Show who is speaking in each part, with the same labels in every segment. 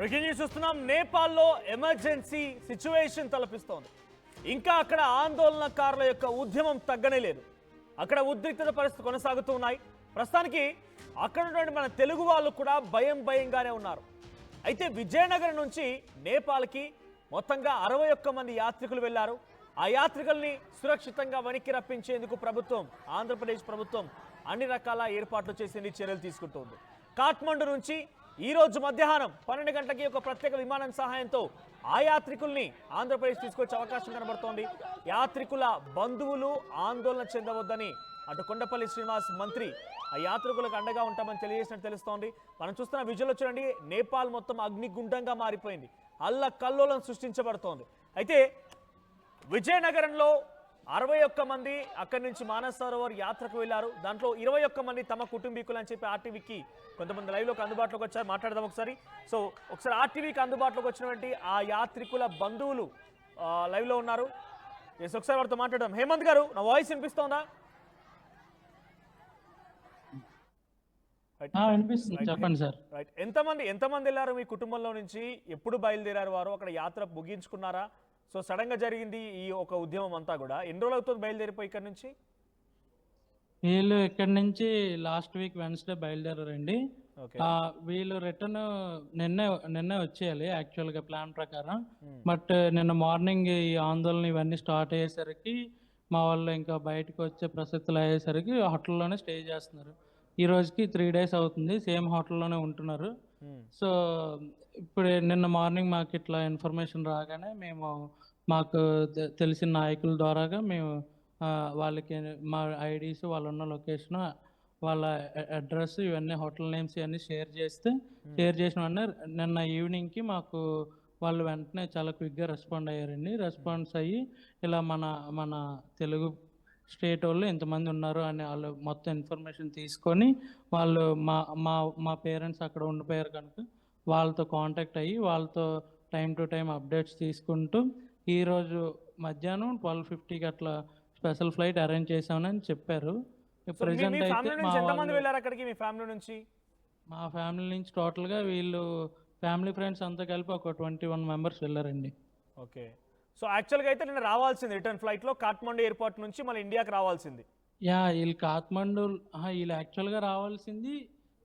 Speaker 1: Breaking news చూస్తున్నాం. నేపాల్లో emergency situation తలపిస్తోంది. ఇంకా అక్కడ ఆందోళనకారుల యొక్క ఉద్యమం తగ్గనే లేదు. అక్కడ ఉద్రిక్తత పరిస్థితి కొనసాగుతూ ఉన్నాయి. ప్రస్తుతానికి అక్కడ ఉన్నటువంటి మన తెలుగు వాళ్ళు కూడా భయంగానే ఉన్నారు. అయితే విజయనగరం నుంచి నేపాల్కి మొత్తంగా 61 మంది యాత్రికులు వెళ్లారు. ఆ యాత్రికుల్ని సురక్షితంగా వెనక్కి రప్పించేందుకు ఆంధ్రప్రదేశ్ ప్రభుత్వం అన్ని రకాల ఏర్పాట్లు చేసింది, చర్యలు తీసుకుంటోంది. కాఠ్మండు నుంచి ఈ రోజు మధ్యాహ్నం 12 గంటలకి ఒక ప్రత్యేక విమానం సహాయంతో ఆ యాత్రికుల్ని ఆంధ్రప్రదేశ్ తీసుకొచ్చే అవకాశం కనబడుతోంది. యాత్రికుల బంధువులు ఆందోళన చెందవద్దని అటు కొండపల్లి శ్రీనివాస్ మంత్రి ఆ యాత్రికులకు అండగా ఉంటామని తెలియజేసినట్టు తెలుస్తోంది. మనం చూస్తున్న విజువల్ చూడండి, నేపాల్ మొత్తం అగ్నిగుండంగా మారిపోయింది, అల్లకల్లోలం సృష్టించబడుతోంది. అయితే విజయనగరంలో 61 మంది అక్కడి నుంచి మానస సరోవర్ యాత్రకు వెళ్లారు. దాంట్లో 21 మంది తమ కుటుంబీకులు అని చెప్పి ఆర్టీవీకి కొంతమంది లైవ్లోకి అందుబాటులోకి వచ్చారు. మాట్లాడదాం ఒకసారి. ఒకసారి ఆర్టీవీకి అందుబాటులోకి వచ్చినటువంటి ఆ యాత్రికుల బంధువులు లైవ్లో ఉన్నారు. ఒకసారి వారితో మాట్లాడదాం. హేమంత్ గారు, నా వాయిస్ వినిపిస్తోందా?
Speaker 2: చెప్పండి సార్.
Speaker 1: రైట్. ఎంతమంది వెళ్ళారు మీ కుటుంబంలో నుంచి? ఎప్పుడు బయలుదేరారు వారు? అక్కడ యాత్ర ముగించుకున్నారా? సడన్ గా జరిగింది ఈ ఒక ఉద్యమం అంతా కూడా. ఎన్ని రోజులు అవుతుంది బయలుదేరిపోయి ఇక్కడ నుంచి?
Speaker 2: వీళ్ళు ఇక్కడ నుంచి లాస్ట్ వీక్ వెన్స్డే బయలుదేరారండి. వీళ్ళు రిటర్న్ నిన్నే వచ్చేయాలి యాక్చువల్ గా ప్లాన్ ప్రకారం. బట్ నిన్న మార్నింగ్ ఈ ఆందోళన ఇవన్నీ స్టార్ట్ అయ్యేసరికి మా వాళ్ళు ఇంకా బయటకు వచ్చే ప్రసక్తులు అయ్యేసరికి హోటల్లోనే స్టే చేస్తున్నారు. ఈ రోజుకి 3 days అవుతుంది, సేమ్ హోటల్లోనే ఉంటున్నారు. సో ఇప్పుడు నిన్న మార్నింగ్ మాకు ఇట్లా ఇన్ఫర్మేషన్ రాగానే మాకు తెలిసిన నాయకుల ద్వారాగా మేము వాళ్ళకి మా ఐడీస్, వాళ్ళు ఉన్న లొకేషన్, వాళ్ళ అడ్రస్, ఇవన్నీ హోటల్ నేమ్స్ ఇవన్నీ షేర్ చేసిన వెంటనే నిన్న ఈవినింగ్కి మాకు వాళ్ళు వెంటనే చాలా క్విక్గా రెస్పాన్స్ అయ్యి ఇలా మన తెలుగు స్టేట్ వాళ్ళు ఎంతమంది ఉన్నారు అని వాళ్ళు మొత్తం ఇన్ఫర్మేషన్ తీసుకొని వాళ్ళు మా పేరెంట్స్ అక్కడ ఉండిపోయారు కనుక వాళ్ళతో కాంటాక్ట్ అయ్యి వాళ్ళతో టైం టు టైం అప్డేట్స్ తీసుకుంటూ ఈరోజు మధ్యాహ్నం 12:50కి అట్లా స్పెషల్ ఫ్లైట్ అరేంజ్ చేసామని చెప్పారు.
Speaker 1: ప్రెజెంట్ అయితే
Speaker 2: మా ఫ్యామిలీ నుంచి టోటల్గా వీళ్ళు ఫ్యామిలీ ఫ్రెండ్స్ అంతా కలిపి ఒక 21 మెంబర్స్ వెళ్ళారండి.
Speaker 1: ఓకే. సో యాక్చువల్గా అయితే నేను రావాల్సింది రిటర్న్ ఫ్లైట్లో కాఠ్మండు ఎయిర్పోర్ట్ నుంచి మళ్ళీ ఇండియాకి రావాల్సింది.
Speaker 2: వీళ్ళు యాక్చువల్గా రావాల్సింది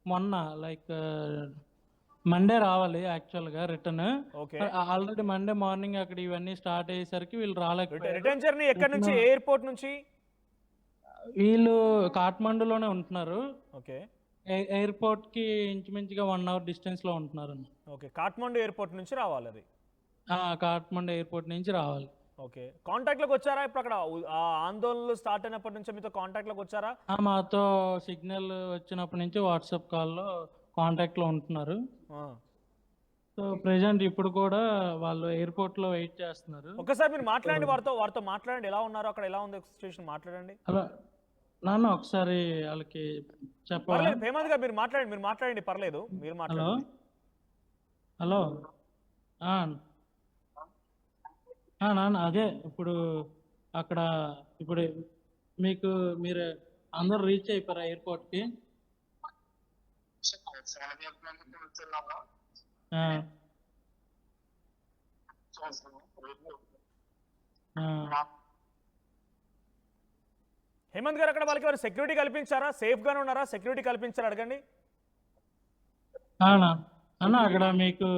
Speaker 2: మొన్న లైక్ మండే రావాలి యాక్చువల్గా రిటర్న్. ఆల్రెడీ మండే మార్నింగ్ అక్కడ ఇవన్నీ స్టార్ట్ అయ్యేసరికి వీళ్ళు రాలేకపోయారు.
Speaker 1: రిటర్న్ జర్నీ ఎక్కడి నుంచి? ఎయిర్పోర్ట్ నుంచి
Speaker 2: వీళ్ళు కాఠ్మండులోనే ఉంటున్నారు.
Speaker 1: ఓకే.
Speaker 2: ఎయిర్పోర్ట్ కి ఇంచుమించుగా 1 hour డిస్టెన్స్ లో ఉంటున్నారు.
Speaker 1: ఓకే. కాఠ్మండు ఎయిర్పోర్ట్ నుంచి రావాలి అది.
Speaker 2: కాఠ్మండు ఎయిర్పోర్ట్ నుంచి రావాలి.
Speaker 1: ఓకే. కాంటాక్ట్ లోకి వచ్చారా? ఇప్పుడు అక్కడ ఆందోళనలు స్టార్ట్ అయినప్పటి నుంచి మీతో కాంటాక్ట్ లోకి వచ్చారా?
Speaker 2: మాతో సిగ్నల్ వచ్చినప్పటి నుంచి వాట్సాప్ కాల్లో కాంటాక్ట్ లో ఉంటున్నారు. సో ప్రెసెంట్ ఇప్పుడు కూడా వాళ్ళు ఎయిర్పోర్ట్ లో వెయిట్ చేస్తున్నారు.
Speaker 1: ఒకసారి మీరు మాట్లాడండి, వారితో మాట్లాడండి. ఎలా ఉన్నారు అక్కడ, ఎలా ఉంది సిచ్యువేషన్? మాట్లాడండి.
Speaker 2: హలో నాన్న, ఒకసారి వాళ్ళకి చెప్పాలి.
Speaker 1: హేమంత్ గారు మీరు మాట్లాడండి, పర్లేదు, మీరు మాట్లాడండి.
Speaker 2: హలో నాన్న, అదే ఇప్పుడు అక్కడ మీరు అందరు రీచ్ అయిపోయారా ఎయిర్పోర్ట్ కి?
Speaker 1: హేమంత్ గారు, అక్కడ వాళ్ళకి సెక్యూరిటీ కల్పించారా? సేఫ్ గానే ఉన్నారా? సెక్యూరిటీ కల్పించారా? అడగండి
Speaker 2: అన్న. అక్కడ మీకు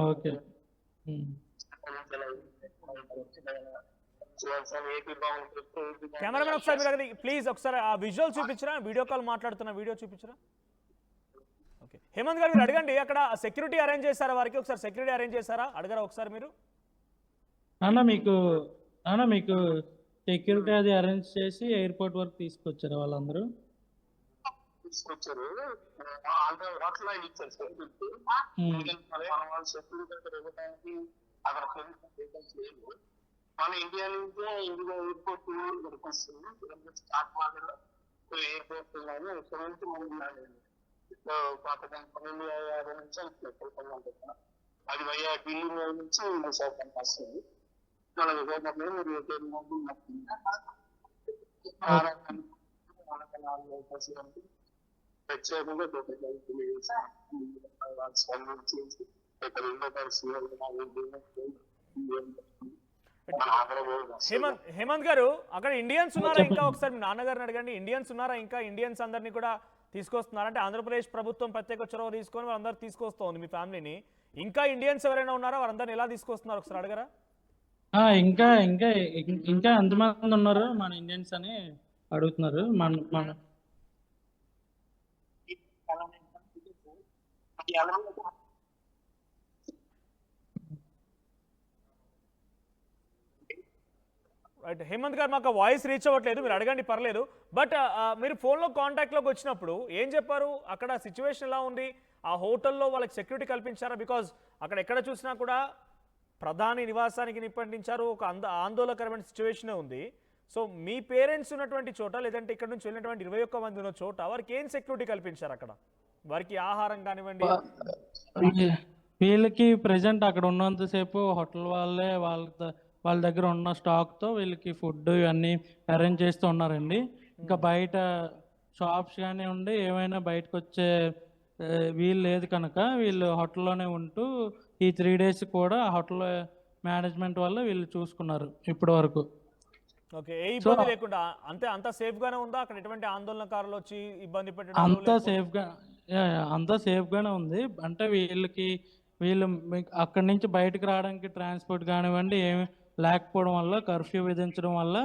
Speaker 2: ఓకే.
Speaker 1: కెమెరామెన్ ఒకసారి ప్లీజ్ ఒకసారి ఆ విజువల్ చూపించరా? వీడియో కాల్ మాట్లాడుతున్న వీడియో చూపించరా? ఓకే. హేమంత్ గారు, మీరు అడగండి, అక్కడ సెక్యూరిటీ అరేంజ్ చేశారా వారికి? ఒకసారి సెక్యూరిటీ అరేంజ్ చేశారా అడగరా ఒకసారి మీరు?
Speaker 2: మీకు సెక్యూరిటీ అది అరేంజ్ చేసి ఎయిర్పోర్ట్ వరకు తీసుకొచ్చారు వాళ్ళందరూ?
Speaker 3: మన ఇండియా నుంచే ఇండియా ఎయిర్పోర్ట్ వరకు వస్తుంది. ఎయిర్పోర్ట్ పాత 12-50 నిమిషాలు అది వయ్యా ఢిల్లీ మీద నుంచి విశాఖపట్నం వస్తుంది. మన విశాఖపట్నంలో మీరు ప్రత్యేకంగా చేసి ఇక్కడ రెండో
Speaker 1: హేమంత్ గారు, అక్కడ ఇండియన్స్ ఉన్నారా? ఇంకా ఒకసారి మీ నాన్నగారిని అడగండి. ఇండియన్స్ ఉన్నారా? ఇంకా ఇండియన్స్ అందరినీ కూడా తీసుకొస్తున్నారు అంటే ఆంధ్రప్రదేశ్ ప్రభుత్వం ప్రత్యేక చొరవ తీసుకొని వాళ్ళందరూ తీసుకొస్తుంది మీ ఫ్యామిలీని. ఇంకా ఇండియన్స్ ఎవరైనా ఉన్నారా? వారందరిని ఎలా తీసుకొస్తున్నారు ఒకసారి అడగరా?
Speaker 2: ఇంకా ఇంకా ఇంకా ఎంతమంది ఉన్నారు మన ఇండియన్స్ అని అడుగుతున్నారు. మన మన
Speaker 1: రైట్ హేమంత్ గారు, మాకు వాయిస్ రీచ్ అవ్వట్లేదు, మీరు అడగండి పర్లేదు. బట్ మీరు ఫోన్లో కాంటాక్ట్లోకి వచ్చినప్పుడు ఏం చెప్పారు? అక్కడ సిచ్యువేషన్ ఎలా ఉంది? ఆ హోటల్లో వాళ్ళకి సెక్యూరిటీ కల్పించారా? బికాజ్ అక్కడ ఎక్కడ చూసినా కూడా ప్రధాని నివాసానికి నిప్పంటించారు, ఒక ఆందోళనకరమైన సిచ్యువేషనే ఉంది. సో మీ పేరెంట్స్ ఉన్నటువంటి చోట, లేదంటే ఇక్కడ నుంచి వెళ్ళినటువంటి 21 మంది ఉన్న చోట వారికి ఏం సెక్యూరిటీ కల్పించారు? అక్కడ వారికి ఆహారం కానివ్వండి.
Speaker 2: వీళ్ళకి ప్రెసెంట్ అక్కడ ఉన్నంతసేపు హోటల్ వాళ్ళే వాళ్ళ దగ్గర ఉన్న స్టాక్తో వీళ్ళకి ఫుడ్ ఇవన్నీ అరేంజ్ చేస్తూ ఉన్నారండి. ఇంకా బయట షాప్స్ కానీ ఉండి ఏమైనా బయటకు వచ్చే వీలు లేదు కనుక వీళ్ళు హోటల్లోనే ఉంటూ ఈ 3 days కూడా హోటల్ మేనేజ్మెంట్ వల్ల వీళ్ళు చూసుకున్నారు ఇప్పటి వరకు.
Speaker 1: ఓకే, ఏ ఇబ్బంది లేకుండా అంత సేఫ్ గానే ఉందా? అక్కడ ఎటువంటి ఆందోళనకారులు వచ్చి ఇబ్బంది పెట్టడం?
Speaker 2: అంతా సేఫ్ గానే ఉంది. అంటే వీళ్ళు అక్కడి నుంచి బయటకు రావడానికి ట్రాన్స్పోర్ట్ కానివ్వండి ఏమి లేకపోవడం వల్ల, కర్ఫ్యూ విధించడం వల్ల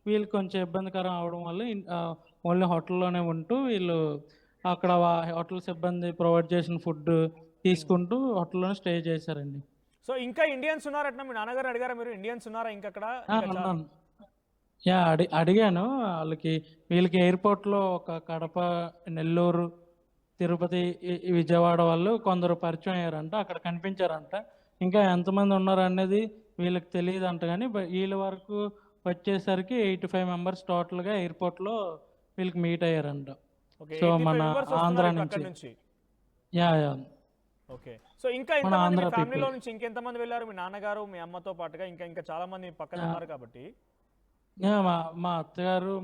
Speaker 2: వీళ్ళు కొంచెం ఇబ్బందికరం అవడం వల్ల ఓన్లీ హోటల్లోనే ఉంటూ వీళ్ళు అక్కడ హోటల్ సిబ్బంది ప్రొవైడ్ చేసిన ఫుడ్ తీసుకుంటూ హోటల్లోనే స్టే చేశారండి.
Speaker 1: సో ఇంకా ఇండియన్స్ ఉన్నారట? మీ నాన్నగారు అడిగారా మీరు ఇండియన్స్ ఉన్నారా ఇంకా అక్కడ?
Speaker 2: అడిగాను వీళ్ళకి ఎయిర్పోర్ట్లో ఒక కడప, నెల్లూరు, తిరుపతి, విజయవాడ వాళ్ళు కొందరు పరిచయం అయ్యారంట, అక్కడ కనిపించారంట. ఇంకా ఎంతమంది ఉన్నారు అనేది వీళ్ళకి తెలియదు అంట. కానీ వీళ్ళ వరకు వచ్చేసరికి 85 members టోటల్గా ఎయిర్పోర్ట్లో వీళ్ళకి మీట్ అయ్యారంట. సో మన ఆంధ్ర నుంచి.
Speaker 1: ఓకే, సో ఇంకా ఫ్యామిలీలో నుంచి ఇంకెంతమంది వెళ్ళారు? మీ నాన్నగారు, మీ అమ్మతో పాటుగా ఇంకా చాలా మంది పక్కన ఉన్నారు కాబట్టి.
Speaker 2: మా అత్తగారు,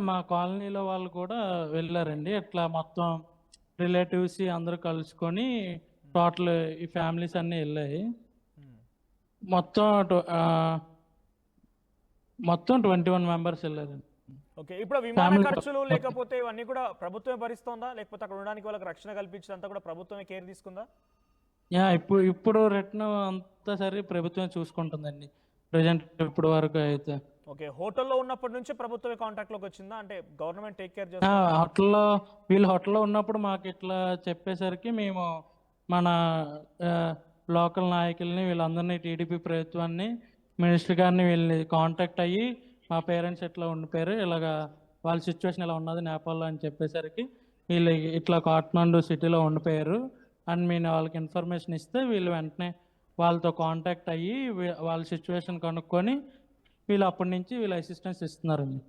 Speaker 2: మా కాలనీలో వాళ్ళు కూడా వెళ్ళారండి. ఇట్లా మొత్తం రిలేటివ్స్ అందరూ కలుసుకొని టోటల్ ఈ ఫ్యామిలీస్ అన్నీ వెళ్ళాయి. మొత్తం 21 members వెళ్ళారండి.
Speaker 1: ఓకే, ఇప్పుడు విమాన ఖర్చులు లేకపోతే ఇవన్నీ కూడా ప్రభుత్వమే భరిస్తుందా? లేకపోతే అక్కడ ఉండడానికి వాళ్ళకి రక్షణ కల్పించినంత కూడా ప్రభుత్వమే కేర్ తీసుకుందా?
Speaker 2: ఇప్పుడు రిటర్న్ అంతా సరే ప్రభుత్వమే చూసుకుంటుందండి ప్రజెంట్ ఇప్పుడు వరకు అయితే.
Speaker 1: ఓకే, హోటల్లో ఉన్నప్పటి నుంచి ప్రభుత్వమే కాంటాక్ట్లోకి వచ్చిందా? అంటే గవర్నమెంట్ టేక్ కేర్
Speaker 2: వీళ్ళు హోటల్లో ఉన్నప్పుడు మాకు ఇట్లా చెప్పేసరికి మేము మన లోకల్ నాయకుల్ని వీళ్ళందరినీ, టీడీపీ ప్రభుత్వాన్ని, మినిస్టర్ గారిని వీళ్ళని కాంటాక్ట్ అయ్యి మా పేరెంట్స్ ఇట్లా ఉండిపోయారు, ఇలాగా వాళ్ళ సిచ్యువేషన్ ఇలా ఉన్నది నేపాల్లో అని చెప్పేసరికి వీళ్ళు ఇట్లా కాఠ్మండూ సిటీలో ఉండిపోయారు అని మేము వాళ్ళకి ఇన్ఫర్మేషన్ ఇస్తే వీళ్ళు వెంటనే వాళ్ళతో కాంటాక్ట్ అయ్యి వాళ్ళ సిచ్యువేషన్ కనుక్కొని వీళ్ళు అప్పటి నుంచి వీళ్ళు అసిస్టెన్స్ ఇస్తున్నారండి.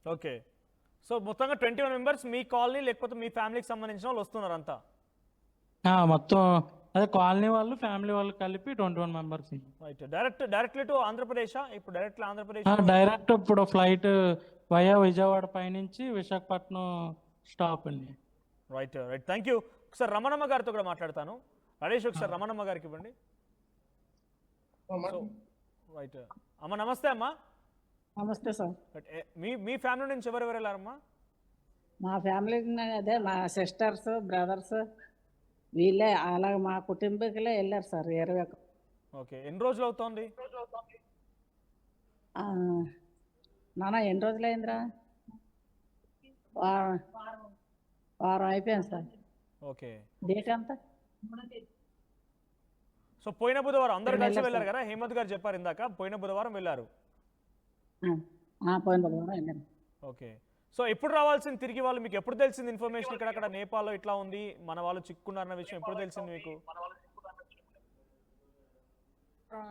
Speaker 1: ఓకే, సో మొత్తంగా 21 members మీ కాలనీ లేకపోతే మీ ఫ్యామిలీకి సంబంధించిన వాళ్ళు వస్తున్నారు అంతా?
Speaker 2: మొత్తం అదే కాలనీ వాళ్ళు, ఫ్యామిలీ వాళ్ళు కలిపి 21 members.
Speaker 1: Directly to Andhra Pradesh? ఇప్పుడు
Speaker 2: డైరెక్ట్ ఇప్పుడు ఫ్లైట్ వయా విజయవాడ పైనుంచి విశాఖపట్నం స్టాప్ అండి.
Speaker 1: Right, thank you. ఒకసారి రమణమ్మ గారితో కూడా మాట్లాడతాను. నరేష్, ఒకసారి రమణమ్మ గారికి ఇవ్వండి. రైట్ అమ్మ, నమస్తే అమ్మా.
Speaker 4: నమస్తే సార్.
Speaker 1: మీ ఫ్యామిలీ నుంచి ఎవరెవరు వెళ్ళారమ్మా?
Speaker 4: మా ఫ్యామిలీ అదే మా సిస్టర్స్, బ్రదర్స్ వీళ్ళే, అలాగే మా కుటుంబీకులే వెళ్ళారు సార్ 21.
Speaker 1: ఓకే, ఎన్ని రోజులు అవుతోంది
Speaker 4: నాన్న? ఎన్ని రోజులు అయిందిరా? వారం అయిపోయింది సార్.
Speaker 1: ఓకే,
Speaker 4: డేట్ ఎంత?
Speaker 1: సో పోయిన బుధవారం అందరు కలిసి వెళ్ళారు కదా? హేమంత్ గారు చెప్పారు ఇందాక, పోయిన బుధవారం వెళ్ళారు.
Speaker 4: పోయిన బుధవారం వెళ్ళారు.
Speaker 1: ఓకే, సో ఎప్పుడు రావాల్సింది తిరిగి వాళ్ళు? మీకు ఎప్పుడు తెలిసింది ఇన్ఫర్మేషన్ ఇక్కడ నేపాల్లో ఇట్లా ఉంది, మన వాళ్ళు చిక్కున్నారన్న విషయం ఎప్పుడు తెలిసింది మీకు?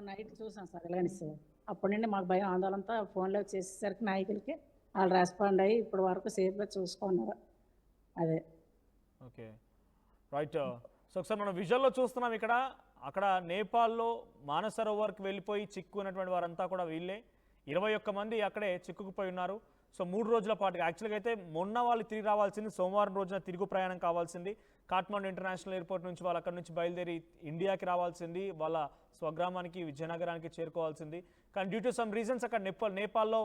Speaker 4: నైట్ చూసాం సార్ ఎలాగని సార్. అప్పటి నుండి మాకు భయం, ఆందోళనతో ఫోన్లో చేసేసరికి నాయకులకి వాళ్ళు రెస్పాండ్ అయ్యి ఇప్పటి వరకు సేఫ్గా చూసుకున్నారు. అదే
Speaker 1: ఓకే, రైట్. సో ఒకసారి మనం విజువల్లో చూస్తున్నాం ఇక్కడ, అక్కడ నేపాల్లో మానసరోవర్కి వెళ్ళిపోయి చిక్కున్నటువంటి వారంతా కూడా వీళ్ళే. 21 మంది అక్కడే చిక్కుకుపోయి ఉన్నారు. సో 3 రోజుల పాటుగా యాక్చువల్గా అయితే మొన్న వాళ్ళు తిరిగి రావాల్సింది, సోమవారం రోజున తిరుగు ప్రయాణం కావాల్సింది. కాఠ్మండు ఇంటర్నేషనల్ ఎయిర్పోర్ట్ నుంచి వాళ్ళు అక్కడ నుంచి బయలుదేరి ఇండియాకి రావాల్సింది, వాళ్ళ స్వగ్రామానికి విజయనగరానికి చేరుకోవాల్సింది. కానీ డ్యూ టు సమ్ రీజన్స్ అక్కడ నేపాల్లో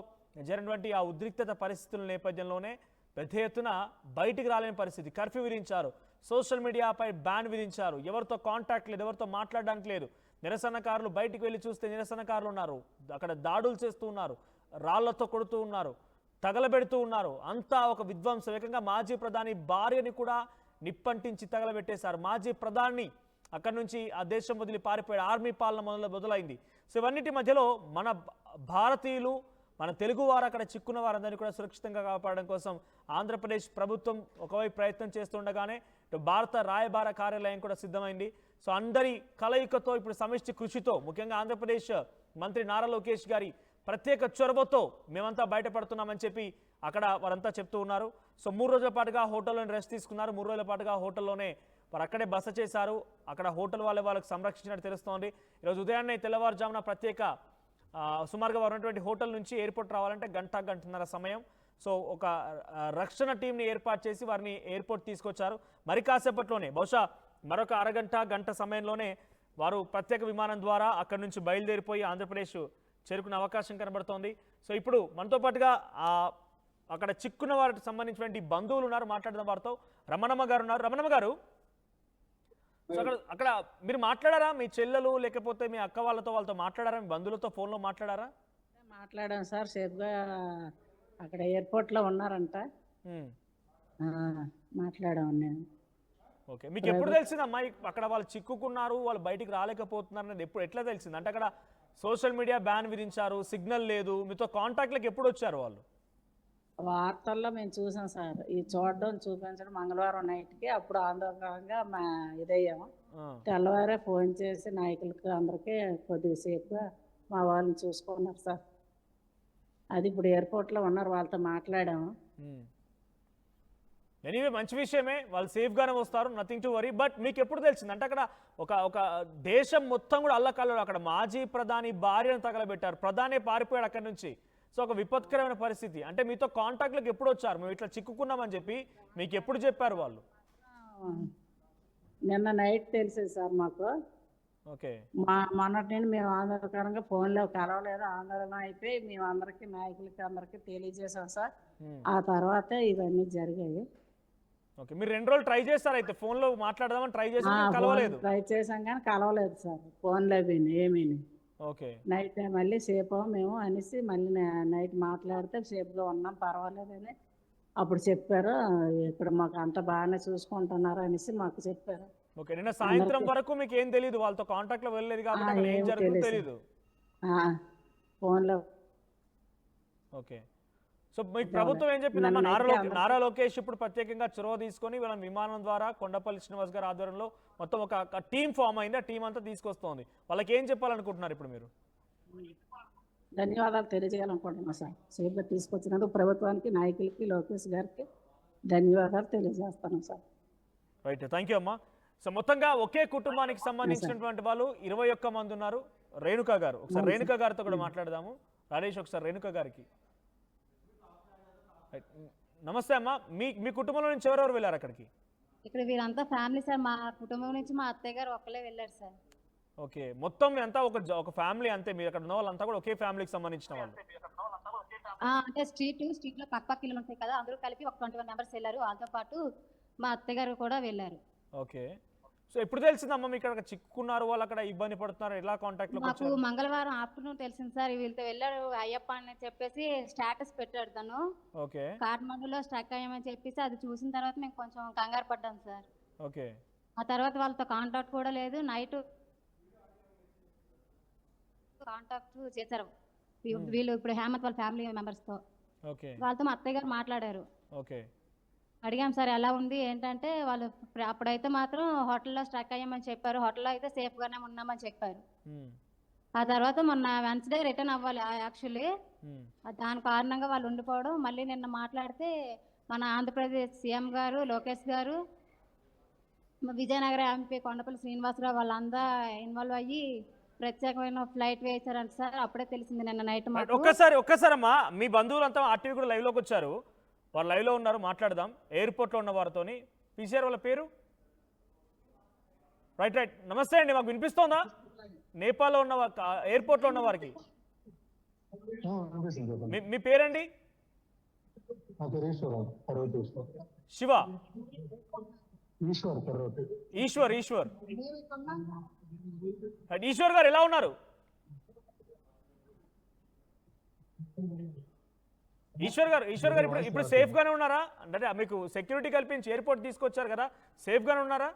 Speaker 1: జరిగినటువంటి ఆ ఉద్రిక్తత పరిస్థితుల నేపథ్యంలోనే పెద్ద ఎత్తున బయటికి రాలేని పరిస్థితి. కర్ఫ్యూ విధించారు, సోషల్ మీడియాపై బ్యాన్ విధించారు, ఎవరితో కాంటాక్ట్ లేదు, ఎవరితో మాట్లాడడానికి లేదు. నిరసనకారులు బయటికి వెళ్ళి చూస్తే నిరసనకారులు ఉన్నారు, అక్కడ దాడులు చేస్తూ ఉన్నారు, రాళ్లతో కొడుతూ ఉన్నారు, తగలబెడుతూ ఉన్నారు. అంతా ఒక విధ్వంసం. ఏకంగా మాజీ ప్రధాని భార్యని కూడా నిప్పంటించి తగలబెట్టేశారు. మాజీ ప్రధాని అక్కడి నుంచి ఆ దేశం వదిలి పారిపోయాడు. ఆర్మీ పాలన మొదలైంది. సో ఇవన్నిటి మధ్యలో మన భారతీయులు, మన తెలుగు వారు అక్కడ చిక్కున్న వారందరినీ కూడా సురక్షితంగా కాపాడడం కోసం ఆంధ్రప్రదేశ్ ప్రభుత్వం ఒకవైపు ప్రయత్నం చేస్తుండగానే ఇటు భారత రాయబార కార్యాలయం కూడా సిద్ధమైంది. సో అందరి కలయికతో, ఇప్పుడు సమిష్టి కృషితో, ముఖ్యంగా ఆంధ్రప్రదేశ్ మంత్రి నారా లోకేష్ గారి ప్రత్యేక చొరవతో మేమంతా బయటపడుతున్నామని చెప్పి అక్కడ వారంతా చెప్తూ ఉన్నారు. సో 3 రోజుల పాటుగా హోటల్లోనే రెస్ట్ తీసుకున్నారు. 3 రోజుల పాటుగా హోటల్లోనే వారు అక్కడే బస చేశారు. అక్కడ హోటల్ వాళ్ళకి సంరక్షించినట్టు తెలుస్తోంది. ఈరోజు ఉదయాన్నే తెల్లవారుజామున ప్రత్యేక సుమారుగా వారు ఉన్నటువంటి హోటల్ నుంచి ఎయిర్పోర్ట్ రావాలంటే గంటన్నర సమయం. సో ఒక రక్షణ టీంని ఏర్పాటు చేసి వారిని ఎయిర్పోర్ట్ తీసుకొచ్చారు. మరి కాసేపట్లోనే, బహుశా మరొక గంట సమయంలోనే వారు ప్రత్యేక విమానం ద్వారా అక్కడి నుంచి బయలుదేరిపోయి ఆంధ్రప్రదేశ్ చేరుకునే అవకాశం కనబడుతోంది. సో ఇప్పుడు మనతో పాటుగా అక్కడ చిక్కున్న వారికి సంబంధించినటువంటి బంధువులు ఉన్నారు, మాట్లాడిన వారితో. రమణమ్మ గారు ఉన్నారు. రమణమ్మ గారు, సో అక్కడ మీరు మాట్లాడారా? మీ చెల్లెలు లేకపోతే మీ అక్క వాళ్ళతో మాట్లాడారా? మీ బంధువులతో ఫోన్లో మాట్లాడారా?
Speaker 4: మాట్లాడాం సార్, సేఫ్గా అక్కడ ఎయిర్పోర్ట్లో ఉన్నారంట. మాట్లాడాం నేను.
Speaker 1: ఓకే, మీకు ఎప్పుడు తెలిసిందమ్మా అక్కడ వాళ్ళు చిక్కుకున్నారు, వాళ్ళు బయటికి రాలేకపోతున్నారు అనేది ఎట్లా తెలిసింది? అంటే అక్కడ సోషల్ మీడియా బ్యాన్ విధించారు, సిగ్నల్ లేదు, మీతో కాంటాక్ట్లకు ఎప్పుడు వచ్చారు వాళ్ళు?
Speaker 4: వార్తల్లో మేము చూసాం సార్, ఈ చూపించడం మంగళవారం నైట్కి. అప్పుడు ఆందోళనగా ఇదయ్యాము. తెల్లవారే ఫోన్ చేసి నాయకులకు అందరికీ కొద్దిసేపుగా మా వాళ్ళని చూసుకున్నారు సార్. అది ఇప్పుడు ఎయిర్పోర్ట్లో ఉన్నారు, వాళ్ళతో మాట్లాడాము.
Speaker 1: ఎనీవే మంచి విషయమే, వాళ్ళు సేఫ్గానే వస్తారు, నథింగ్ టు వరీ. బట్ మీకు ఎప్పుడు తెలిసింది? అంటే అక్కడ ఒక దేశం మొత్తం కూడా అల్లకల్లో, అక్కడ మాజీ ప్రధాని భార్యను తగలబెట్టారు, ప్రధాని పారిపోయాడు అక్కడి నుంచి. సో ఒక విపత్కరమైన పరిస్థితి. అంటే మీతో కాంటాక్ట్లకు ఎప్పుడు వచ్చారు? మేము ఇట్లా చిక్కుకున్నామని చెప్పి మీకు ఎప్పుడు చెప్పారు వాళ్ళు?
Speaker 4: నిన్న నైట్ తెలిసింది సార్ మాకు.
Speaker 1: ఓకే,
Speaker 4: మొన్నటి నుండి మేము ఆందోళనకరంగా ఫోన్లో కలవలేదు. ఆందోళన అయిపోయి మేము అందరికీ, నాయకులకి అందరికీ తెలియజేసాం సార్. ఆ తర్వాత ఇవన్నీ జరిగాయి.
Speaker 1: ఓకే, మీరు 2 రోజులు ట్రై చేస్తారు అయితే, ఫోన్లో మాట్లాడదామని ట్రై చేసి కలవలేదు?
Speaker 4: ట్రై చేసాం కానీ కలవలేదు సార్, ఫోన్లో ఏమీ.
Speaker 1: ఓకే,
Speaker 4: నైట్ మళ్ళీ సేపు మేము అనేసి మళ్ళీ నైట్ మాట్లాడితే సేఫ్గా ఉన్నాం, పర్వాలేదని అప్పుడు చెప్పారు. ఇక్కడ మాకు అంత బాగానే చూసుకుంటున్నారు అనేసి మాకు చెప్పారు.
Speaker 1: ఓకే, నిన్న సాయంత్రం వరకు మీకు ఏం తెలియదు, వాళ్ళతో కాంటాక్ట్ లో వెళ్ళలేదు కాబట్టి అక్కడ ఏం జరుగుతుందో తెలియదు
Speaker 4: ఫోన్లో.
Speaker 1: ఓకే, సో మీకు ప్రభుత్వం ఏం చెప్పిందమ్మా? నారా లోకేష్ ఇప్పుడు ప్రత్యేకంగా చొరవ తీసుకొని వీళ్ళని విమానం ద్వారా కొండపల్లి శ్రీనివాస్ గారి ఆధ్వర్యంలో మొత్తం ఒక టీం ఫామ్ అయింది, ఆ టీం అంతా తీసుకొస్తోంది. వాళ్ళకి ఏం చెప్పాలనుకుంటున్నారు ఇప్పుడు మీరు?
Speaker 4: ధన్యవాదాలు తెలియజేయాలనుకుంటున్నాను సార్. సేఫ్గా తీసుకొచ్చినందుకు ప్రభుత్వానికి, నాయకులకి, లోకేష్ గారికి ధన్యవాదాలు తెలియజేస్తాను సార్.
Speaker 1: రైట్, థ్యాంక్ యూ అమ్మా. సో మొత్తంగా ఒకే కుటుంబానికి సంబంధించినటువంటి వాళ్ళు 21 మంది ఉన్నారు. రేణుకా గారు, ఒకసారి రేణుకా గారితో కూడా మాట్లాడదాము. రాజేష్, ఒకసారి రేణుకా గారికి. నమస్తే అమ్మా, మీ కుటుంబంలో నుంచి ఎవరెవరు వెళ్ళారు అక్కడికి?
Speaker 5: ఇక్కడ వీరంతా ఫ్యామిలీ సార్. మా కుటుంబం నుంచి మా అత్తయ్య గారు ఒక్కలే వెళ్ళారు సార్.
Speaker 1: ఓకే, మొత్తం అంతా ఒక ఫ్యామిలీ అంతే? మీరు అక్కడ ఉన్న వాళ్ళంతా కూడా ఒకే ఫ్యామిలీకి సంబంధించిన వాళ్ళు?
Speaker 5: అంటే స్ట్రీట్ లో పక్క ఇల్లు ఉంటాయి కదా, అందరూ కలిపి ఒక 21 మెంబర్స్ వెళ్ళారు. వాళ్ళతో పాటు మా అత్తయ్య గారు కూడా వెళ్ళారు.
Speaker 1: ఓకే, సో ఎప్పుడు తెలిసిందమ్మా మీకు అక్కడ చిక్కుకున్నారు, వాళ్ళు అక్కడ ఇబ్బంది పడుతున్నారు, ఎలా కాంటాక్ట్ లో?
Speaker 5: మాకు మంగళవారం ఆఫ్టర్నూన్ తెలిసింది సార్. వీళ్ళతో వెళ్ళాడు అయ్యప్ప అని చెప్పేసి స్టేటస్ పెట్టాడు తను.
Speaker 1: ఓకే,
Speaker 5: కాఠ్మండులో స్ట్రక్ అయ్యామని చెప్పేసి అది చూసిన తర్వాత మేము కొంచెం కంగారు పడ్డాం సార్.
Speaker 1: ఓకే,
Speaker 5: ఆ తర్వాత వాళ్ళతో కాంటాక్ట్ కూడా లేదు. నైట్ కాంటాక్ట్ చేశారు వీళ్ళు ఇప్పుడు హేమంత్ వాళ్ళ ఫ్యామిలీ మెంబర్స్ తో.
Speaker 1: ఓకే,
Speaker 5: వాళ్ళతో మా అత్తయ్య గారు మాట్లాడారు.
Speaker 1: ఓకే,
Speaker 5: అడిగాం సార్ ఎలా ఉంది ఏంటంటే, వాళ్ళు అప్పుడైతే మాత్రం హోటల్లో స్ట్రక్ అయ్యామని చెప్పారు, హోటల్లో అయితే సేఫ్ గానే ఉన్నామని చెప్పారు. ఆ తర్వాత మొన్న వెన్స్డే రిటర్న్ అవ్వాలి యాక్చువల్లీ, దాని కారణంగా వాళ్ళు ఉండిపోవడం. మళ్ళీ నిన్న మాట్లాడితే మన ఆంధ్రప్రదేశ్ సీఎం గారు, లోకేష్ గారు, విజయనగరం ఎంపీ కొండపల్లి శ్రీనివాసరావు వాళ్ళంతా ఇన్వాల్వ్ అయ్యి ప్రత్యేకమైన ఫ్లైట్ వేశారంట సార్. అప్పుడే తెలిసింది నిన్న నైట్ మాకు.
Speaker 1: ఒక్కసారమ్మా మీ బంధువులంతా ఆర్టీవీ కూడా లైవ్లోకి వచ్చారు, వాళ్ళు లైవ్లో ఉన్నారు, మాట్లాడదాం. ఎయిర్పోర్ట్లో ఉన్న వారితోని పీసీఆర్ వాళ్ళ పేరు. రైట్ రైట్, నమస్తే అండి, మాకు వినిపిస్తోందా? నేపాల్లో ఉన్న ఎయిర్పోర్ట్లో ఉన్న వారికి మీ పేరండి? శివ, ఈశ్వర్. ఈశ్వర్ గారు ఎలా ఉన్నారు? ఈశ్వర్ గారు ఇప్పుడు సేఫ్ గానే ఉన్నారా? అంటే మీకు సెక్యూరిటీ కల్పించి ఎయిర్పోర్ట్ తీసుకొచ్చారు కదా, సేఫ్ గానే ఉన్నారా?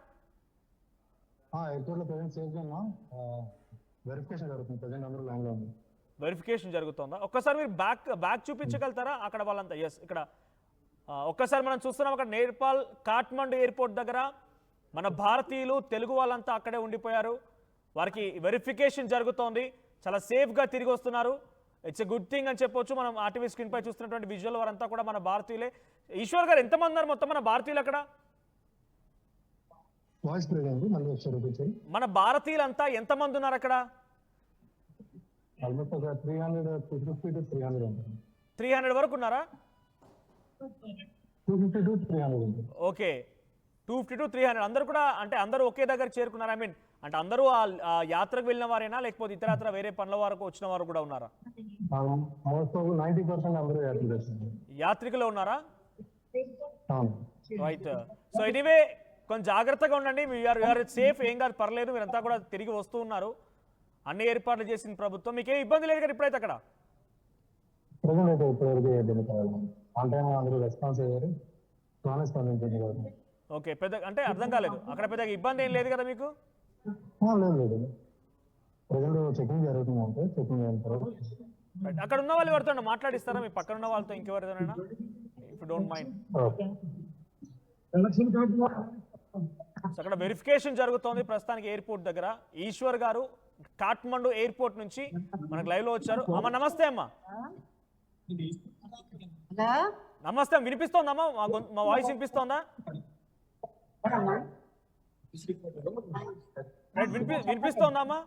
Speaker 1: వెరిఫికేషన్ జరుగుతుందా? ఒక్కసారి మీరు బ్యాక్ చూపించగలుగుతారా? అక్కడ వాళ్ళంతా ఇక్కడ ఒక్కసారి మనం చూస్తున్నాం, అక్కడ నేపాల్ కాఠ్మండు ఎయిర్పోర్ట్ దగ్గర మన భారతీయులు తెలుగు వాళ్ళంతా అక్కడే ఉండిపోయారు. వారికి వెరిఫికేషన్ జరుగుతోంది, చాలా సేఫ్గా తిరిగి వస్తున్నారు. ఇట్స్ ఎ గుడ్ థింగ్ అని చెప్పొచ్చు. మనం ఆర్టీవీ స్క్రీన్ పై చూస్తున్నటువంటి విజువల్ వారంతా కూడా మన భారతీయులే. ఈశ్వర్ గారు, ఎంతమంది ఉన్నారు మొత్తం మన భారతీయులు అక్కడ? మన భారతీయులంతా ఎంతమంది ఉన్నారు అక్కడ? 300 వరకు ఉన్నారా? ఓకే, 250 to 300 అందరూ కూడా, అంటే అందరూ ఒకే దగ్గర చేరుకున్నారా? ఐ మీన్ అంటే అందరూ ఆ యాత్రకు వెళ్ళిన వారేనా, లేకపోతే ఇతరత్ర వేరే పనుల వరకు వచ్చిన వారు కూడా ఉన్నారా? యాత్రికులు ఉన్నారా? రైట్. సో ఎనీవే, కొంచెం జాగ్రత్తగా ఉండండి. వీఆర్ సేఫ్, ఏం కాదు, పర్లేదు. మీరంతా కూడా తిరిగి వస్తూ ఉన్నారు. అన్ని ఏర్పాట్లు చేసిన ప్రభుత్వం, మీకేం ఇబ్బంది లేదు కదా ఇప్పుడైతే అక్కడ? ఓకే, పెద్ద అంటే అర్థం కాలేదు, అక్కడ పెద్దగా ఇబ్బంది ఏం లేదు కదా మీకు? అక్కడ ఉన్న వాళ్ళు ఎవరితో మాట్లాడిస్తారా? మీ పక్కన ఉన్న వాళ్ళతో ఇంకెవరితోనైనా, ఇఫ్ డోంట్ మైండ్? అక్కడ వెరిఫికేషన్ జరుగుతోంది ప్రస్తుతానికి ఎయిర్పోర్ట్ దగ్గర. ఈశ్వర్ గారు కాఠ్మండు ఎయిర్పోర్ట్ నుంచి మనకు లైవ్ లో వచ్చారు. అమ్మ నమస్తే. అమ్మా నమస్తే, వినిపిస్తోందమ్మా? మా వాయిస్ వినిపిస్తోందా? వినిపిస్తోందా అమ్మా?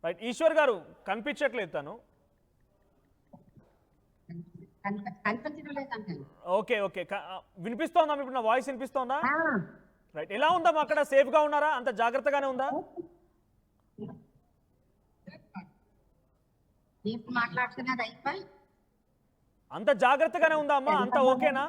Speaker 1: రైట్. ఈశ్వర్ గారు కనిపించట్లేదు తను. ఓకే ఓకే, వినిపిస్తోందా ఇప్పుడు? నా వాయిస్ వినిపిస్తోందా? రైట్. ఎలా ఉందమ్మా అక్కడ? సేఫ్ గా ఉన్నారా? అంత జాగ్రత్తగానే ఉందా? అంత జాగ్రత్తగానే ఉందా అమ్మా? అంత ఓకేనా?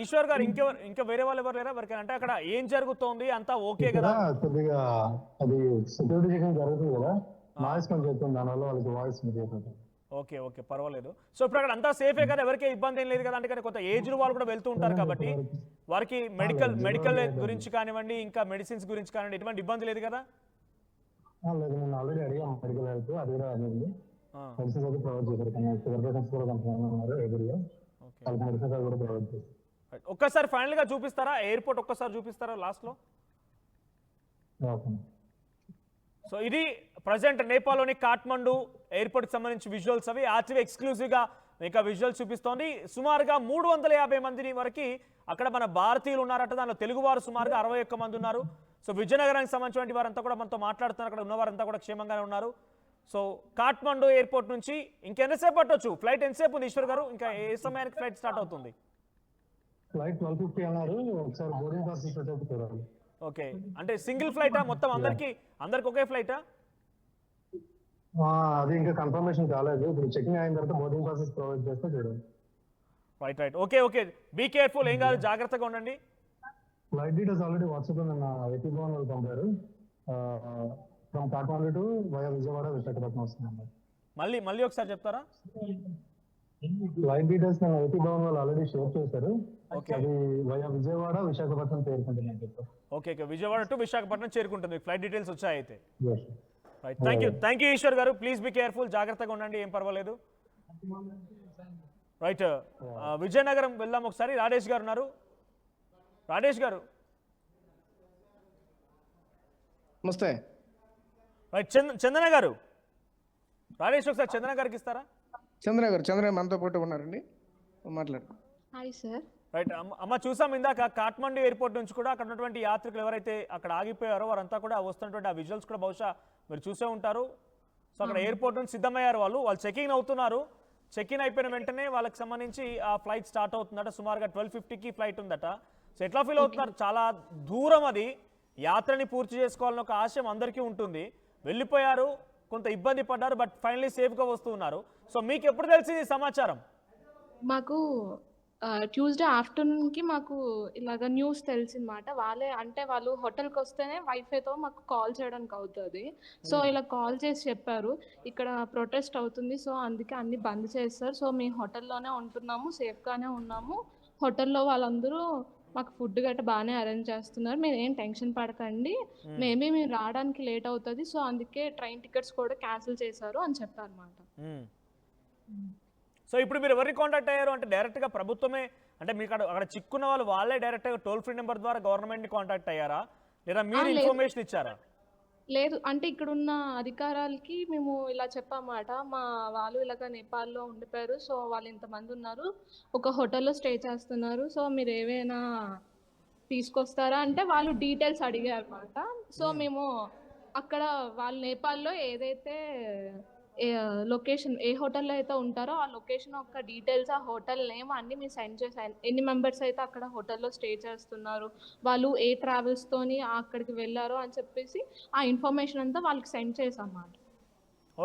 Speaker 1: ఈశ్వర్ గారు, ఇంకా వేరే వాళ్ళు ఎవరు లేరా ఎవరికైనా? అంటే అక్కడ ఏం జరుగుతోంది, అంతా ఓకే కదా?
Speaker 6: కొద్దిగా అది సెక్యూరిటీ చెకింగ్ జరుగుతుంది కదా, నాయిస్ కొంచెం ఎక్కువ, దానివల్ల వాళ్ళకి వాయిస్ ఉంది.
Speaker 1: ఓకే ఓకే, పర్వాలేదు. సో ఇప్పుడు అక్కడ అంతా సేఫే కదా, ఎవరికీ ఇబ్బంది ఏం లేదు కదా? అంటే కొంత ఏజ్డ్ వాళ్ళు కూడా వెళ్తూ ఉంటారు కాబట్టి వారికి మెడికల్ గురించి కానివ్వండి, ఇంకా మెడిసిన్స్ గురించి కానివ్వండి, ఎటువంటి ఇబ్బంది లేదు కదా?
Speaker 6: లేదు, నేను ఆల్రెడీ అడిగాను మెడికల్ హెల్త్, అది కూడా అనేది మెడిసిన్స్ అయితే ప్రొవైడ్ చేశారు. కానీ షుగర్ పేషెంట్స్ కూడా కొంతమంది ఉన్నారు ఎదురుగా, వాళ్ళకి మెడిసిన్స్ అది కూడా ప్రొవైడ్ చేశారు.
Speaker 1: ఒక్కసారి ఫైనల్ గా చూపిస్తారా ఎయిర్పోర్ట్? ఒక్కసారి చూపిస్తారా లాస్ట్ లో? సో ఇది ప్రజెంట్ నేపాల్లోని కాఠ్మండు ఎయిర్పోర్ట్కి సంబంధించి విజువల్స్ అవి. ఆర్టీవీ ఎక్స్క్లూజివ్గా మీకు విజువల్స్ చూపిస్తోంది. సుమారుగా 350 మందిని వరకు అక్కడ మన భారతీయులు ఉన్నారట. దానిలో తెలుగువారు సుమారుగా 61 మంది ఉన్నారు. సో విజయనగరానికి సంబంధించిన వారంతా కూడా మనతో మాట్లాడుతున్నారు. అక్కడ ఉన్నవారంతా కూడా క్షేమంగానే ఉన్నారు. సో కాఠ్మండు ఎయిర్పోర్ట్ నుంచి ఇంకెంతసేపు పట్టొచ్చు? ఫ్లైట్ ఎంతసేపు ఉంది ఈశ్వర్ గారు? ఇంకా ఏ సమయానికి ఫ్లైట్ స్టార్ట్ అవుతుంది?
Speaker 6: ఫ్లైట్ 12:50 అన్నారు. ఒకసారి బోర్డింగ్ పాస్ చూడాలి.
Speaker 1: ఓకే, అంటే సింగిల్ ఫ్లైటా మొత్తం అందరికి ఒకే ఫ్లైటా?
Speaker 6: అది ఇంకా కన్ఫర్మేషన్ కాలేదు. ఇప్పుడు చెకింగ్ అయిన తర్వాత బోర్డింగ్ పాసెస్ ప్రొవైడ్ చేస్తే చూడండి.
Speaker 1: Right right, okay okay, be careful, ఏం కాదు, జాగ్రత్తగా ఉండండి.
Speaker 6: ఫ్లైట్ డీటెయిల్స్ ఆల్రెడీ వాట్సాప్ లో నా ఏపీ భవన్ వాళ్ళు పంపారు. From Kathmandu to via Vijayawada Visakhapatnam వస్తుంది.
Speaker 1: మళ్ళీ ఒకసారి చెప్తారా?
Speaker 6: ఫ్లైట్ డీటెయిల్స్ నేను ఏపీ భవన్ వాళ్ళు ఆల్రెడీ షేర్ చేశారు. అది వయా విజయవాడ విశాఖపట్నం చేరుకుంటున్నాను చెప్పారు.
Speaker 1: Okay okay, Vijayawada to Visakhapatnam చేరుకుంటుంది. ఫ్లైట్ డీటెయిల్స్ వచ్చాయి అయితే. రైట్, థ్యాంక్ యూ ఈశ్వర్ గారు. ప్లీజ్ బీ కేర్ఫుల్, జాగ్రత్తగా ఉండండి, ఏం పర్వాలేదు. రైట్, విజయనగరం వెళ్దాం ఒకసారి. రాజేష్ గారు ఉన్నారు. రాజేష్ గారు
Speaker 7: నమస్తే.
Speaker 1: రైట్, చందన గారు రాజేష్ ఒకసారి చందన గారికి ఇస్తారా?
Speaker 7: చంద్ర మనతో పాటు ఉన్నారండి, మాట్లాడు.
Speaker 8: Hi sir.
Speaker 1: రైట్ అమ్మ, చూసాం ఇందాక కాఠ్మండు ఎయిర్పోర్ట్ నుంచి కూడా అక్కడ ఉన్నటువంటి యాత్రికులు ఎవరైతే అక్కడ ఆగిపోయారో వారంతా కూడా వస్తున్నటువంటి ఆ విజువల్స్ కూడా బహుశా మీరు చూసే ఉంటారు. సో అక్కడ ఎయిర్పోర్ట్ నుంచి సిద్ధమయ్యారు, వాళ్ళు చెకింగ్ అవుతున్నారు. చెక్-ఇన్ అయిపోయిన వెంటనే వాళ్ళకి సంబంధించి ఆ ఫ్లైట్ స్టార్ట్ అవుతుందట. సుమారుగా 12:50కి ఫ్లైట్ ఉందట. సో ఎట్లా ఫీల్ అవుతున్నారు? చాలా దూరం, అది యాత్రని పూర్తి చేసుకోవాలని ఒక ఆశయం అందరికీ ఉంటుంది. వెళ్ళిపోయారు, కొంత ఇబ్బంది పడ్డారు, బట్ ఫైనలీ సేఫ్గా వస్తూ ఉన్నారు. సో మీకు ఎప్పుడు తెలిసింది ఈ సమాచారం?
Speaker 8: మాకు ట్యూస్డే ఆఫ్టర్నూన్కి మాకు ఇలాగ న్యూస్ తెలిసిందన్నమాట. వాళ్ళు హోటల్కి వస్తేనే వైఫైతో మాకు కాల్ చేయడానికి అవుతుంది. సో ఇలా కాల్ చేసి చెప్పారు, ఇక్కడ ప్రొటెస్ట్ అవుతుంది, సో అందుకే అన్ని బంద్ చేస్తారు, సో మేము హోటల్లోనే ఉంటున్నాము, సేఫ్గానే ఉన్నాము, హోటల్లో వాళ్ళందరూ మాకు ఫుడ్ గట్రా బాగానే అరేంజ్ చేస్తున్నారు, మీరు ఏం టెన్షన్ పడకండి, మేము రావడానికి లేట్ అవుతుంది, సో అందుకే ట్రైన్ టికెట్స్ కూడా క్యాన్సిల్ చేశారు అని చెప్పారు అన్నమాట.
Speaker 1: సో ఇప్పుడు మీరు ఎవరిని కాంటాక్ట్ అయ్యారు? అంటే డైరెక్ట్గా ప్రభుత్వమే, అంటే మీకు అక్కడ చిక్కున్న వాళ్ళే డైరెక్ట్గా టోల్ ఫ్రీ నెంబర్ ద్వారా గవర్నమెంట్ని కాంటాక్ట్ అయ్యారా, లేదా మీరు ఇన్ఫర్మేషన్ ఇచ్చారా?
Speaker 8: లేదు, అంటే ఇక్కడున్న అధికారాలకి మేము ఇలా చెప్పామాట, మా వాళ్ళు ఇలాగ నేపాల్లో ఉండిపోయారు, సో వాళ్ళు ఇంతమంది ఉన్నారు, ఒక హోటల్లో స్టే చేస్తున్నారు, సో మీరు ఏవైనా తీసుకొస్తారా అంటే వాళ్ళు డీటెయిల్స్ అడిగారు అన్నమాట. సో మేము అక్కడ వాళ్ళు నేపాల్లో ఏదైతే లొకేషన్ ఏ హోటల్లో అయితే ఉంటారో ఆ లొకేషన్ యొక్క డీటెయిల్స్, ఆ హోటల్ నేమ్ అన్నీ మేము సెండ్ చేసాను, ఎన్ని మెంబర్స్ అయితే అక్కడ హోటల్లో స్టే చేస్తున్నారు, వాళ్ళు ఏ ట్రావెల్స్తోని అక్కడికి వెళ్ళారో అని చెప్పేసి ఆ ఇన్ఫర్మేషన్ అంతా వాళ్ళకి సెండ్ చేసాం అన్నమాట.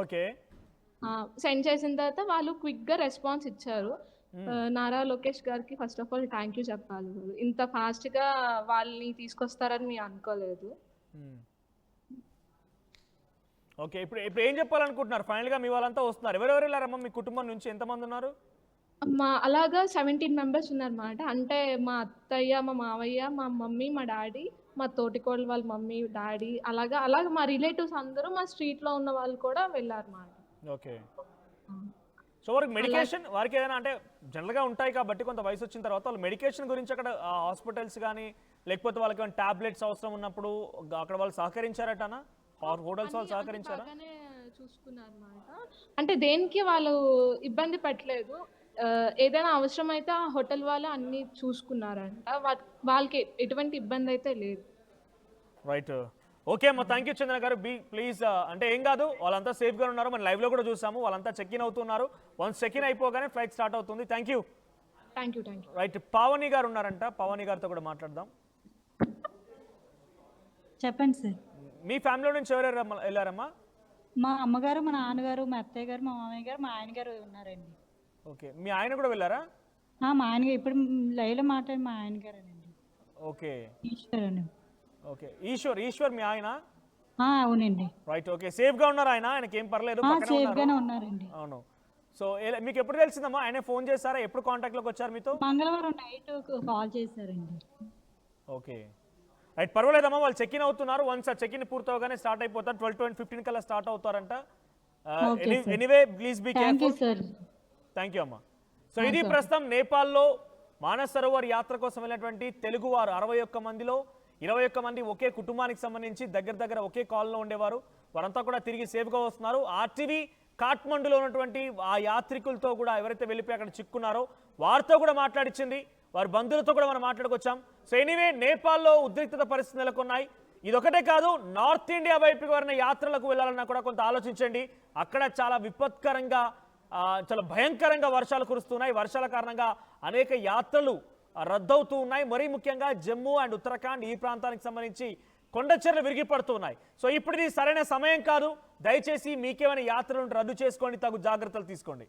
Speaker 1: ఓకే,
Speaker 8: సెండ్ చేసిన తర్వాత వాళ్ళు క్విక్గా రెస్పాన్స్ ఇచ్చారు. నారా లోకేష్ గారికి first of all thank you చెప్పాలి, ఇంత ఫాస్ట్గా వాళ్ళని తీసుకొస్తారని మేము అనుకోలేదు.
Speaker 1: ఓకే, ఇప్పుడు ఏం చెప్పాలనుకుంటున్నారు? ఫైనల్గా మీ వాళ్ళంతా వస్తున్నారు, ఎవరెవరు వెళ్ళారమ్మా మీ కుటుంబం నుంచి, ఎంతమంది ఉన్నారు?
Speaker 8: అలాగా 17 మెంబర్స్ ఉన్నారన్నమాట. అంటే మా అత్తయ్య, మా మావయ్య, మా మమ్మీ, మా డాడీ, మా తోటికోళ్ళ వాళ్ళ మమ్మీ, డాడీ, అలాగా మా రిలేటివ్స్ అందరూ, మా స్ట్రీట్లో ఉన్న వాళ్ళు కూడా వెళ్ళారన్నమాట.
Speaker 1: ఓకే, సో వారికి మెడికేషన్, వారికి ఏదైనా అంటే జనరల్గా ఉంటాయి కాబట్టి కొంత వయసు వచ్చిన తర్వాత వాళ్ళు మెడికేషన్ గురించి అక్కడ హాస్పిటల్స్ కానీ లేకపోతే వాళ్ళకి ఏమైనా టాబ్లెట్స్ అవసరం ఉన్నప్పుడు అక్కడ వాళ్ళు సహకరించారటనా? హోటల్స్ వాళ్ళు సహకరించారా?
Speaker 8: చూసుకున్నారు అన్నమాట. అంటే దేనికి వాళ్ళు ఇబ్బంది పెట్టలేదు, ఏదైనా అవసరం అయితే ఆ హోటల్ వాళ్ళు అన్ని చూసుకున్నారంట, వాళ్ళకి ఎటువంటి ఇబ్బంది అయితే లేదు.
Speaker 1: రైట్, ఓకే అమ్మా, థ్యాంక్ యూ చంద్ర గారు. ప్లీజ్ అంటే ఏం కాదు, వాళ్ళంతా సేఫ్గా ఉన్నారు, మనం లైవ్లో కూడా చూసాము, వాళ్ళంతా చెక్-ఇన్ అవుతున్నారు. వన్స్ చెక్-ఇన్ అయిపోగానే ఫ్లైట్ స్టార్ట్ అవుతుంది. Thank you. రైట్, పావని గారు ఉన్నారంట, పావని గారితో కూడా మాట్లాడదాం.
Speaker 9: చెప్పండి సార్.
Speaker 1: మీ ఫ్యామిలీ నుంచి ఎవరెవరు వెళ్ళారమ్మా?
Speaker 9: మా అమ్మగారు, మా నాన్నగారు, మా అత్తయ్య గారు, మా మామయ్య గారు, మా ఆయన గారు ఉన్నారండి.
Speaker 1: ఓకే, మీ ఆయన కూడా వెళ్ళారా?
Speaker 9: మా ఆయన ఇప్పుడు లైవ్లో మాట్లాడి మా ఆయన గారేనండి.
Speaker 1: ఓకే,
Speaker 9: ఈశ్వర్ అని.
Speaker 1: ఓకే, ఈశ్వర్ మీ ఆయన?
Speaker 9: అవునండి.
Speaker 1: రైట్, ఓకే, సేఫ్గా ఉన్నారు ఆయన? ఆయనకి ఏం పర్లేదు?
Speaker 9: సేఫ్గానే ఉన్నారండి.
Speaker 1: అవును. సో మీకు ఎప్పుడు తెలిసిందమ్మా? ఆయన ఫోన్ చేశారా? ఎప్పుడు కాంటాక్ట్లోకి వచ్చారు మీతో?
Speaker 9: మంగళవారం నైట్ కాల్ చేశారండి.
Speaker 1: ఓకే, రైట్, పర్వాలేదమ్మా, వాళ్ళు చెక్-ఇన్ అవుతున్నారు. వన్స్ ఆ చెక్-ఇన్ పూర్తవగానే స్టార్ట్ అయిపోతారు. 12:15 కల్లా స్టార్ట్ అవుతారంట. Anyway please be careful. Thank you అమ్మా. సో ఇది ప్రస్తుతం నేపాల్లో మానస్ సరోవర్ యాత్ర కోసం వెళ్ళినటువంటి తెలుగువారు 61 మందిలో 21 మంది ఒకే కుటుంబానికి సంబంధించి దగ్గర ఒకే కాల్లో ఉండేవారు. వారంతా కూడా తిరిగి సేఫ్గా వస్తున్నారు. ఆర్టీవీ కాఠ్మండులో ఉన్నటువంటి ఆ యాత్రికులతో కూడా ఎవరైతే వెళ్ళిపోయి అక్కడ చిక్కున్నారో వారితో కూడా మాట్లాడించింది, వారి బంధువులతో కూడా మనం మాట్లాడుకొచ్చాం. సో ఎనీవే నేపాల్లో ఉద్రిక్తత పరిస్థితులు నెలకొన్నాయి. ఇదొకటే కాదు, నార్త్ ఇండియా వైపుకి ఎవరైనా యాత్రలకు వెళ్ళాలన్నా కూడా కొంత ఆలోచించండి. అక్కడ చాలా విపత్కరంగా, చాలా భయంకరంగా వర్షాలు కురుస్తున్నాయి. వర్షాల కారణంగా అనేక యాత్రలు రద్దవుతూ ఉన్నాయి. మరీ ముఖ్యంగా జమ్మూ అండ్ ఉత్తరాఖండ్ ఈ ప్రాంతానికి సంబంధించి కొండ చర్యలు విరిగి పడుతున్నాయి. సో ఇప్పుడు ఇది సరైన సమయం కాదు. దయచేసి మీకేమైనా యాత్రలను రద్దు చేసుకోండి, తగు జాగ్రత్తలు తీసుకోండి.